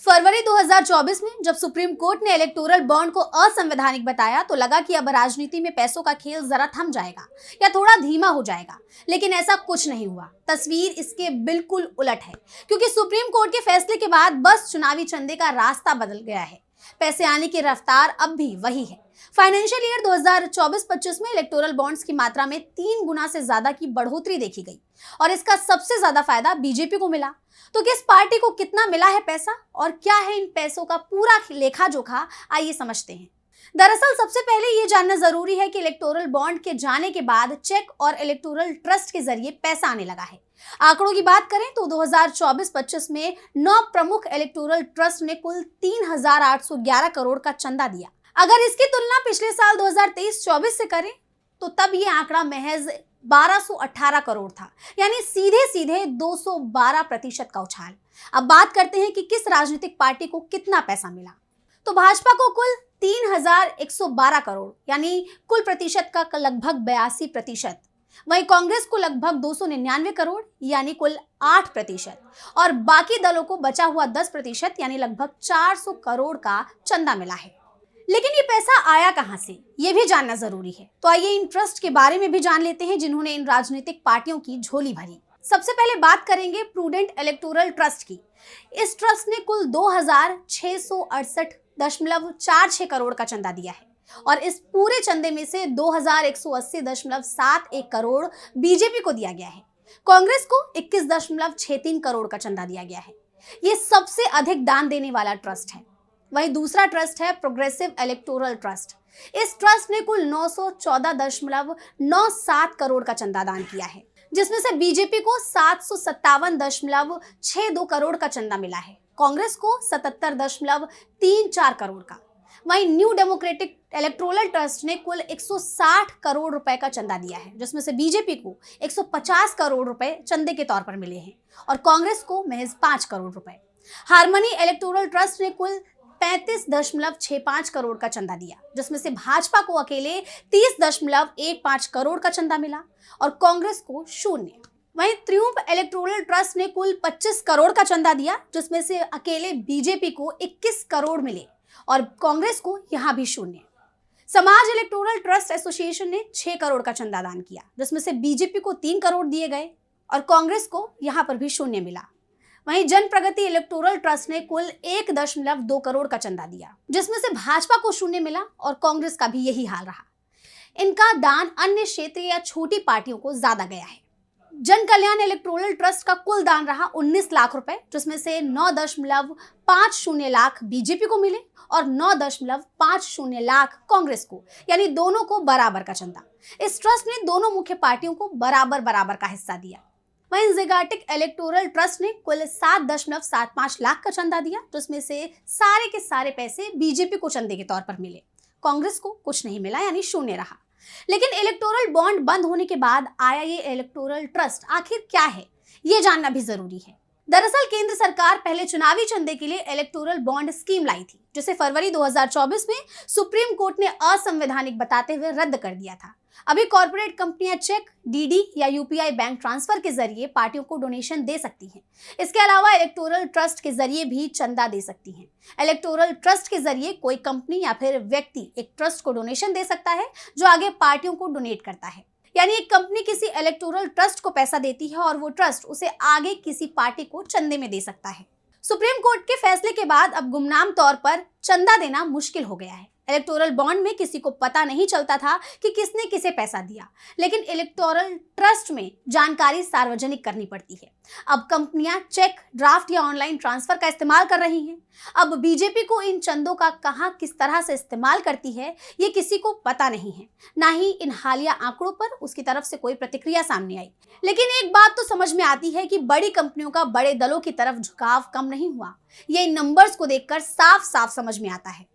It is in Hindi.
फरवरी 2024 में जब सुप्रीम कोर्ट ने इलेक्टोरल बॉन्ड को असंवैधानिक बताया तो लगा कि अब राजनीति में पैसों का खेल जरा थम जाएगा या थोड़ा धीमा हो जाएगा, लेकिन ऐसा कुछ नहीं हुआ। तस्वीर इसके बिल्कुल उलट है, क्योंकि सुप्रीम कोर्ट के फैसले के बाद बस चुनावी चंदे का रास्ता बदल गया है। पैसे आने की रफ्तार अब भी वही है। फाइनेंशियल ईयर 2024-25 में इलेक्टोरल बॉन्ड्स की मात्रा में 3 गुना से ज्यादा की बढ़ोतरी देखी गई और इसका सबसे ज्यादा फायदा बीजेपी को मिला। तो किस पार्टी को कितना मिला है पैसा और क्या है इन पैसों का पूरा लेखा जोखा, आइए समझते हैं। दरअसल सबसे पहले ये जानना जरूरी है कि इलेक्टोरल बॉन्ड के जाने के बाद चेक और इलेक्टोरल ट्रस्ट के जरिए पैसा आने लगा है। आंकड़ों की बात करें तो 2024-25 में 9 प्रमुख इलेक्टोरल ट्रस्ट ने कुल 3,811 करोड़ का चंदा दिया। अगर इसकी तुलना पिछले साल 2023-24 से करें तो तब ये आंकड़ा महज 1218 करोड़ था, यानी सीधे सीधे 212% का उछाल। अब बात करते हैं कि किस राजनीतिक पार्टी को कितना पैसा मिला। तो भाजपा को कुल 3,112 करोड़ यानी कुल प्रतिशत का लगभग 82%, वहीं कांग्रेस को लगभग 299 करोड़ यानी कुल 8% और बाकी दलों को बचा हुआ 10% यानी लगभग 400 करोड़ का चंदा मिला है। लेकिन ये पैसा आया कहां से, ये भी जानना जरूरी है। तो आइए इन ट्रस्ट के बारे में भी जान लेते हैं जिन्होंने इन राजनीतिक पार्टियों की झोली भरी। सबसे पहले बात करेंगे प्रूडेंट इलेक्टोरल ट्रस्ट की। इस ट्रस्ट ने कुल 2,668.46 करोड़ का चंदा दिया है और इस पूरे चंदे में से 2,180.71 करोड़ बीजेपी को दिया गया है। कांग्रेस को 21.63 करोड़ का चंदा दिया गया है। ये सबसे अधिक दान देने वाला ट्रस्ट है। वहीं दूसरा ट्रस्ट है प्रोग्रेसिव इलेक्टोरल ट्रस्ट। इस ट्रस्ट ने कुल 914.97 करोड़ का चंदा दान किया है, जिसमें से बीजेपी को 757.62 करोड़ का चंदा मिला है, कांग्रेस को 77.34 करोड़ का। वहीं न्यू डेमोक्रेटिक इलेक्टोरल ट्रस्ट ने कुल 160 करोड़ रुपए का चंदा दिया है, जिसमें से बीजेपी को 150 करोड़ रुपए चंदे के तौर पर मिले हैं और कांग्रेस को महज 5 करोड़ रुपए। हार्मनी इलेक्टोरल ट्रस्ट ने कुल 35.65 करोड़ का चंदा दिया, जिसमें से भाजपा को अकेले 30.15 करोड़ का चंदा मिला और कांग्रेस को 0। वहीं त्रियुम्फ इलेक्टोरल ट्रस्ट ने कुल 25 करोड़ का चंदा दिया, जिसमें से अकेले बीजेपी को 21 करोड़ मिले और कांग्रेस को यहां भी 0। समाज इलेक्टोरल ट्रस्ट एसोसिएशन ने 6 करोड़ का चंदा दान किया, जिसमें से बीजेपी को 3 करोड़ दिए गए और कांग्रेस को यहां पर भी 0 मिला। वहीं जन प्रगति इलेक्टोरल ट्रस्ट ने कुल 1.2 करोड़ का चंदा दिया, जिसमें से भाजपा को 0 मिला और कांग्रेस का भी यही हाल रहा। इनका दान अन्य क्षेत्रीय या छोटी पार्टियों को ज्यादा गया है। जन कल्याण इलेक्टोरल ट्रस्ट का कुल दान रहा 19 लाख रुपए, जिसमें से 9.50 लाख बीजेपी को मिले और 9.50 लाख कांग्रेस को, यानी दोनों को बराबर का चंदा। इस ट्रस्ट ने दोनों मुख्य पार्टियों को बराबर बराबर का हिस्सा दिया। वहीं ज़ेगाटिक इलेक्टोरल ट्रस्ट ने कुल 7.75 लाख का चंदा दिया, जिसमें से सारे के सारे पैसे बीजेपी को चंदे के तौर पर मिले, कांग्रेस को कुछ नहीं मिला यानी 0 रहा। लेकिन इलेक्टोरल बॉन्ड बंद होने के बाद आया ये इलेक्टोरल ट्रस्ट आखिर क्या है, ये जानना भी जरूरी है। दरअसल केंद्र सरकार पहले चुनावी चंदे के लिए इलेक्टोरल बॉन्ड स्कीम लाई थी, जिसे फरवरी 2024 में सुप्रीम कोर्ट ने असंवैधानिक बताते हुए रद्द कर दिया था। अभी कॉर्पोरेट कंपनियां चेक, डीडी या यूपीआई बैंक ट्रांसफर के जरिए पार्टियों को डोनेशन दे सकती हैं। इसके अलावा इलेक्टोरल ट्रस्ट के जरिए भी चंदा दे सकती हैं। इलेक्टोरल ट्रस्ट के जरिए कोई कंपनी या फिर व्यक्ति एक ट्रस्ट को डोनेशन दे सकता है, जो आगे पार्टियों को डोनेट करता है। यानी एक कंपनी किसी इलेक्टोरल ट्रस्ट को पैसा देती है और वो ट्रस्ट उसे आगे किसी पार्टी को चंदे में दे सकता है। सुप्रीम कोर्ट के फैसले के बाद अब गुमनाम तौर पर चंदा देना मुश्किल हो गया है। इलेक्टोरल बॉन्ड में किसी को पता नहीं चलता था कि किसने किसे पैसा दिया, लेकिन इलेक्टोरल ट्रस्ट में जानकारी सार्वजनिक करनी पड़ती है। अब कंपनियां चेक, ड्राफ्ट या ऑनलाइन ट्रांसफर का इस्तेमाल कर रही हैं। अब बीजेपी को इन चंदों का कहां किस तरह से इस्तेमाल करती है, ये किसी को पता नहीं है। ना ही इन हालिया आंकड़ों पर उसकी तरफ से कोई प्रतिक्रिया सामने आई। लेकिन एक बात तो समझ में आती है कि बड़ी कंपनियों का बड़े दलों की तरफ झुकाव कम नहीं हुआ। ये इन नंबर्स को देखकर साफ साफ समझ में आता है।